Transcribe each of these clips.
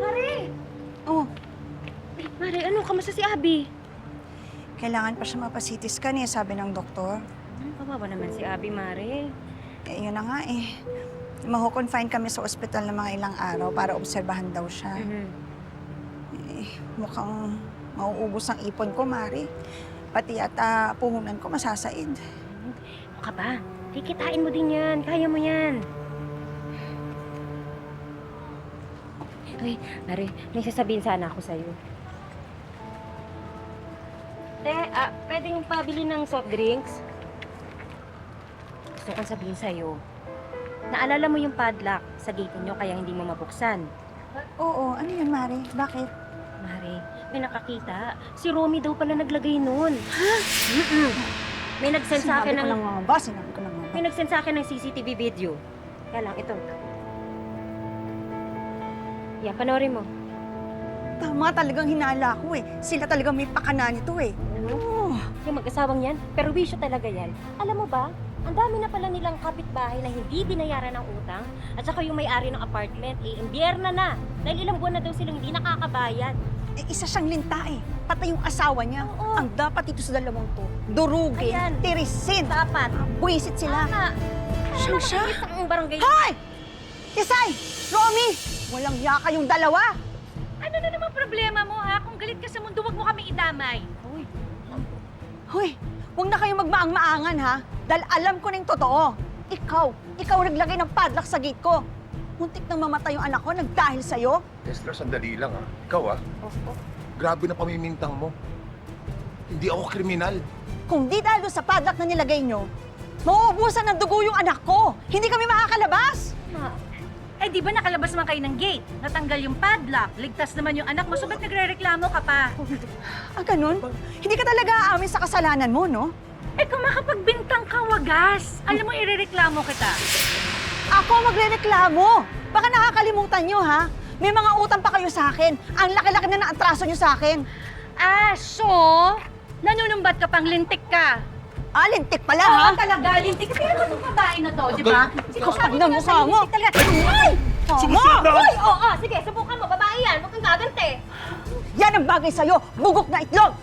Mare! Oh, Ay, Mare, ano? Kamusta si Abby? kailangan pa siya mapa-CT scan eh, sabi ng doktor. Kawawa naman si Abby, Mare. Eh, yun na nga eh. Maho-confine kami sa ospital ng mga ilang araw para obserbahan daw siya. Eh, mukhang mauubos ang ipon ko, Mari. Pati yata puhunan ko masasaid. Ano ka ba? Kikitain mo din yan. Kaya mo yan. Ay, Mare, may sasabihin sana ako sa'yo. Pwedeng pabili ng soft drinks? Gusto kong sabihin sa'yo. Naalala mo yung padlock sa gate niyo kaya hindi mo mabuksan? Oo, ano yun, Mari? Bakit? Mare, may nakakita. Si Romy daw pala naglagay nun. Ha? May nagsend sa akin Sinabi ko lang mga ba? Sinabi ko lang mga ba? May nagsend sa akin ng CCTV video. Kaya lang, ito. Yan, panoorin mo. Tama talagang hinala ko eh. Sila talagang may pakana nito eh. Oh. Yung mag-asawang yan, pero wisyo talaga yan. Alam mo ba, ang dami na pala nilang kapitbahay na hindi binayaran ng utang at saka yung may-ari ng apartment, imbierna na. Dahil ilang buwan na daw silang hindi nakakabayad. Eh, isa siyang linta eh. Pati yung asawa niya. Oo. Ang dapat ito sa dalawang to, durugin, Ayan. tirisin, Dapat. buwisit sila. Tama. Siyang siya? Ang barangay. Hoy! Tisay! Romy! Walang hiya kayong dalawa! Ano na naman problema mo, ha? Kung galit ka sa mundo, wag mo kami idamay. Hoy! Huwag na kayong magmaang-maangan ha. Dahil alam ko na yung totoo. Ikaw naglagay ng padlock sa gate ko. Muntik nang mamatay yung anak ko nagdahil sa'yo. Esther, sandali lang ha. Ikaw grabe na pamimintang mo. Hindi ako kriminal. Kung di dahil doon sa padlock na nilagay nyo, mauubusan ng dugo yung anak ko. Hindi kami makakalabas. Eh, di ba nakalabas man kayo ng gate? Natanggal yung padlock, ligtas naman yung anak mo, so ba't nagre-reklamo ka pa? Ah, ganun? Hindi ka talaga aamin sa kasalanan mo, no? Eh, kung makapagbintang ka, wagas. Alam mo, irereklamo kita. Ako magrereklamo. Baka nakakalimutan nyo, ha? May mga utang pa kayo sa akin. Ang laki-laki na atraso nyo sa akin. Ah, so, nanunumbat ka pang lintik ka. Ah, lintik pala, ha? Talaga, lintik ka. Kaya itong babae na to, di ba? Kapag na mukha mo. Ay! Tama! Uy! Oo, sige, subukan mo. Babae yan. Huwag kang gagante. Yan ang bagay sa'yo. Bugok na itlog.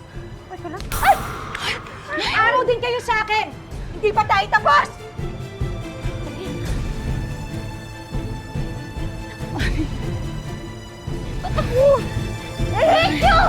May araw din kayo sa akin. Hindi pa tayo tapos. Ba't ako? I hate you!